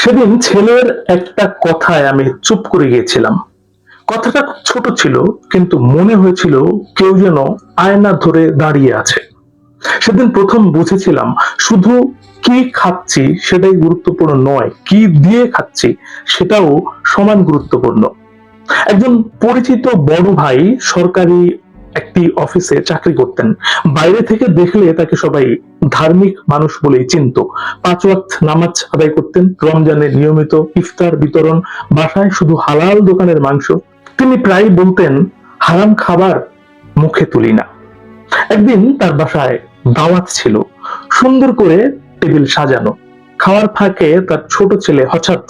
সেদিন ছেলের একটা কথায় আমি চুপ করে গিয়েছিলাম। কথাটা খুব ছোট ছিল, কিন্তু মনে হয়েছিল কেউ যেন আয়না ধরে দাঁড়িয়ে আছে। সেদিন প্রথম বুঝেছিলাম, শুধু কি খাচ্ছি সেটাই গুরুত্বপূর্ণ নয়, কি দিয়ে খাচ্ছি সেটাও সমান গুরুত্বপূর্ণ। একজন পরিচিত বড় ভাই সরকারি একটি অফিসে চাকরি করতেন। বাইরে থেকে দেখলে তাকে সবাই ধার্মিক মানুষ বলেই চিনত। 5 ওয়াক্ত নামাজ আদায় করতেন, রমজানে নিয়মিত ইফতার বিতরণ, বাসায় শুধু হালাল দোকানের মাংস। তিনি প্রায় বলতেন, হারাম খাবার মুখে তুলি না। একদিন তার বাসায় দাওয়াত ছিল, সুন্দর করে টেবিল সাজানো। খাওয়ার ফাঁকে তার ছোট ছেলে হঠাৎ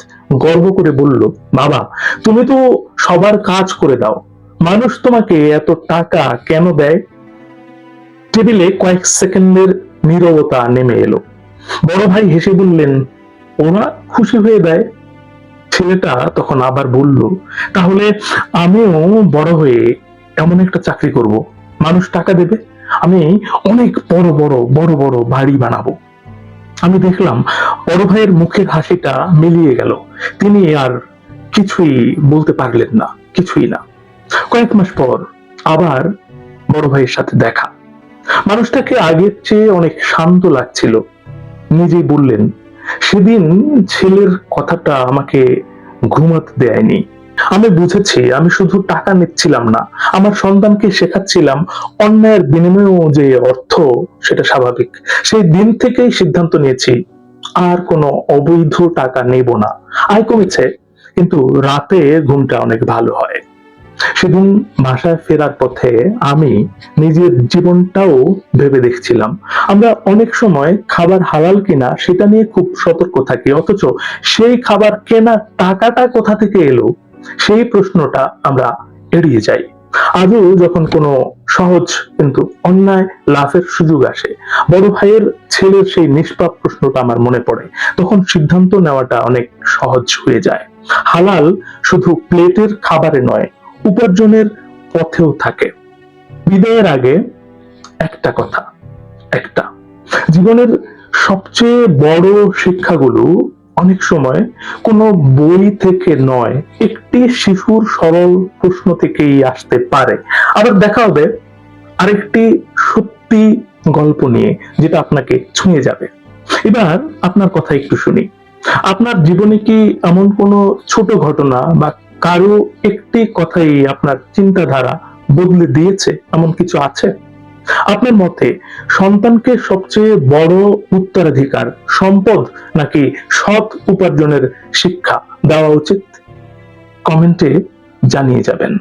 গর্ব করে বলল, বাবা, তুমি তো সবার কাজ করে দাও, মানুষ তোমাকে এত টাকা কেন দেয়? টেবিলে কয়েক সেকেন্ডের নীরবতা নেমে এলো। বড় ভাই হেসে বললেন, ওরা খুশি হয়ে দেয়। ছেলেটা তখন আবার বলল, তাহলে আমিও বড় হয়ে এমন একটা চাকরি করব, মানুষ টাকা দেবে, আমি অনেক বড় বড় বড় বড় বাড়ি বানাবো। আমি দেখলাম বড় ভাইয়ের মুখের হাসিটা মিলিয়ে গেল। তিনি আর কিছুই বলতে পারলেন না, কিছুই না। কয়েক মাস পর আবার বড় ভাইয়ের সাথে দেখা। মানুষটাকে আগের চেয়ে অনেক শান্ত লাগছিল। নিজেই বললেন, সেদিন ছেলের কথাটা আমাকে ঘুমাতে দেয়নি। আমি বুঝেছি, আমি শুধু টাকা নিচ্ছিলাম না, আমার সন্তানকে শেখাচ্ছিলাম অন্যায়ের বিনিময়েও যে অর্থ, সেটা স্বাভাবিক। সেই দিন থেকেই সিদ্ধান্ত নিয়েছি, আর কোনো অবৈধ টাকা নেব না। আয় কমেছে, কিন্তু রাতে ঘুমটা অনেক ভালো হয়। সেদিন বাসায় ফেরার পথে আমি নিজের জীবনটাও ভেবে দেখছিলাম। আমরা অনেক সময় খাবার হালাল কিনা সেটা নিয়ে খুব সতর্ক থাকি, অথচ সেই খাবার কেনার টাকাটা কোথা থেকে এলো সেই প্রশ্নটা আমরা এড়িয়ে যাই। আজও যখন কোনো সহজ কিন্তু অন্যায় লাভের সুযোগ আসে, বড় ভাইয়ের ছেলের সেই নিষ্পাপ প্রশ্নটা আমার মনে পড়ে, তখন সিদ্ধান্ত নেওয়াটা অনেক সহজ হয়ে যায়। হালাল শুধু প্লেটের খাবারে নয়, উপার্জনের পথেও থাকে। বিদায়ের আগে একটা কথা, একটা জীবনের সবচেয়ে বড় শিক্ষাগুলো অনেক সময় কোনো বই থেকে নয়, একটি শিশুর সরল প্রশ্ন থেকেই আসতে পারে। আবার দেখা হবে আরেকটি সত্যি গল্প নিয়ে, যেটা আপনাকে ছুঁয়ে যাবে। এবার আপনার কথা একটু শুনি। আপনার জীবনে কি এমন কোনো ছোট ঘটনা বা কারো একটি কথাই আপনার চিন্তাধারা বদলে দিয়েছে, এমন কিছু আছে? আপনার মতে সন্তানকে সবচেয়ে বড় উত্তরাধিকার সম্পদ নাকি সৎ উপার্জনের শিক্ষা দেওয়া উচিত? কমেন্টে জানিয়ে যাবেন।